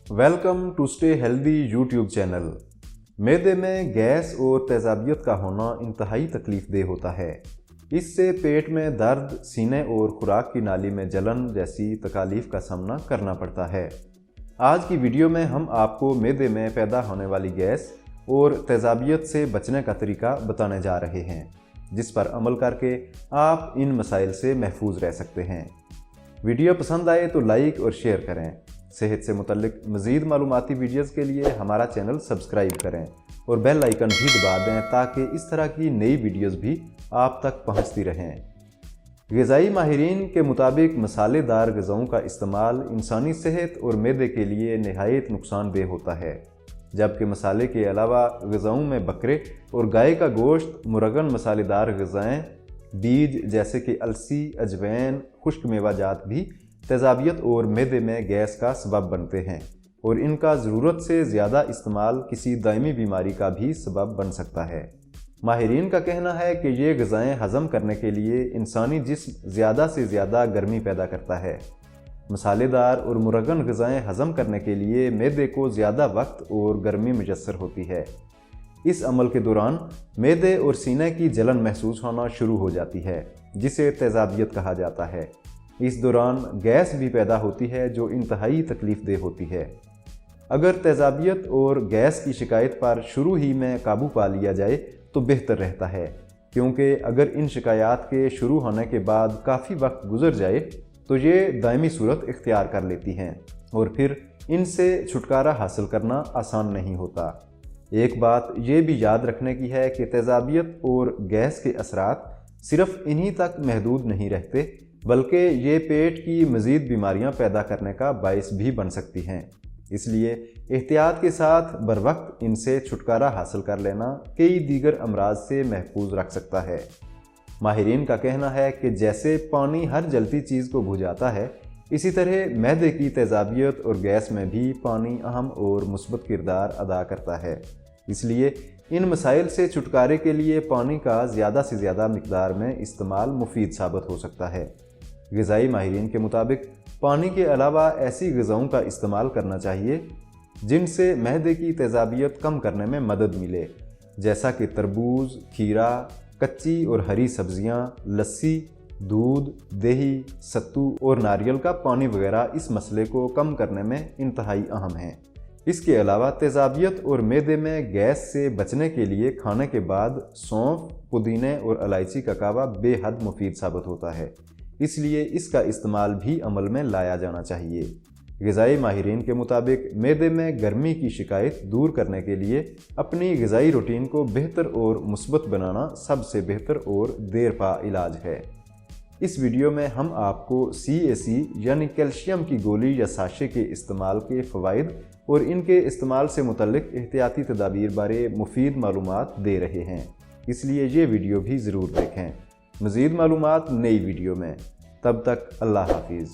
Welcome to Stay Healthy YouTube channel. मैदे में gas और तेज़ाबियत का होना इंतहाई तकलीफ़देह होता है। इससे पेट में दर्द, सीने और खुराक की नाली में जलन जैसी तकालीफ का सामना करना पड़ता है। आज की वीडियो में हम आपको मैदे में पैदा होने वाली गैस और तेज़ाबियत से बचने का तरीका बताने जा रहे हैं, जिस पर अमल करके आप इन मसाइल से महफूज रह सकते हैं। वीडियो पसंद आए तो लाइक और शेयर करें। सेहत से मुतल्लिक मज़ीद मालूमाती वीडियोज़ के लिए हमारा चैनल सब्सक्राइब करें और बेल आइकन भी दबा दें ताकि इस तरह की नई वीडियोज़ भी आप तक पहुंचती रहें। ग़िज़ाई माहिरीन के मुताबिक मसालेदार ग़िज़ाओं का इस्तेमाल इंसानी सेहत और मैदे के लिए नहायत नुकसानदेह होता है, जबकि मसाले के अलावा ग़िज़ाओं में बकरे और गाय का गोश्त, मुरगन मसालेदार ग़िज़ाएँ, बीज जैसे कि अलसी, अजवैन, खुश्क मेवाजात भी तेज़ाबियत और मैदे में गैस का सबब बनते हैं और इनका ज़रूरत से ज़्यादा इस्तेमाल किसी दायमी बीमारी का भी सबब बन सकता है। माहिरीन का कहना है कि ये ग़िज़ाएँ हज़म करने के लिए इंसानी जिस्म ज़्यादा से ज़्यादा गर्मी पैदा करता है। मसालेदार और मुरगन ग़िज़ाएँ हज़म करने के लिए मैदे को ज़्यादा वक्त और गर्मी मुयस्सर होती है। इस अमल के दौरान मैदे और सीने की जलन महसूस होना शुरू हो जाती है, जिसे तेज़ाबियत कहा जाता है। इस दौरान गैस भी पैदा होती है जो इंतहाई तकलीफ़देह होती है। अगर तेज़ाबियत और गैस की शिकायत पर शुरू ही में काबू पा लिया जाए तो बेहतर रहता है, क्योंकि अगर इन शिकायत के शुरू होने के बाद काफ़ी वक्त गुजर जाए तो ये दायमी सूरत इख्तियार कर लेती हैं और फिर इनसे छुटकारा हासिल करना आसान नहीं होता। एक बात ये भी याद रखने की है कि तेज़ाबियत और गैस के असरात सिर्फ इन्हीं तक महदूद नहीं रहते, बल्कि ये पेट की मज़ीद बीमारियां पैदा करने का बायस भी बन सकती हैं। इसलिए एहतियात के साथ बर वक्त इनसे छुटकारा हासिल कर लेना कई दीगर अमराज से महफूज रख सकता है। माहिरीन का कहना है कि जैसे पानी हर जलती चीज़ को बुझाता है, इसी तरह मैदे की तेज़ाबियत और गैस में भी पानी अहम और मुस्बत किरदार अदा करता है। इसलिए इन मसाइल से छुटकारे के लिए पानी का ज़्यादा से ज़्यादा मिकदार में इस्तेमाल मुफीद साबित हो सकता है। ग़िज़ाई माहिरीन के मुताबिक पानी के अलावा ऐसी ग़िज़ाओं का इस्तेमाल करना चाहिए जिनसे मैदे की तेज़ाबियत कम करने में मदद मिले, जैसा कि तरबूज, खीरा, कच्ची और हरी सब्ज़ियाँ, लस्सी, दूध, दही, सत्तू और नारियल का पानी वगैरह इस मसले को कम करने में इंतहाई अहम हैं। इसके अलावा तेज़ाबियत और मैदे में गैस से बचने के लिए खाने के बाद सौंफ, पुदीने और इलायची का कहवा बेहद मुफीद साबित होता है, इसलिए इसका इस्तेमाल भी अमल में लाया जाना चाहिए। ग़िज़ाई माहिरीन के मुताबिक मैदे में गर्मी की शिकायत दूर करने के लिए अपनी ग़िज़ाई रूटीन को बेहतर और मुस्बत बनाना सबसे बेहतर और देर पा इलाज है। इस वीडियो में हम आपको CAC यानी कैल्शियम की गोली या साशे के इस्तेमाल के फ़वाइद और इनके इस्तेमाल से मुतल्लिक एहतियाती तदाबीर बारे मुफीद मालूमात दे रहे हैं, इसलिए ये वीडियो भी ज़रूर देखें। मज़ीद मालूमात नई वीडियो में। तब तक अल्लाह हाफिज़।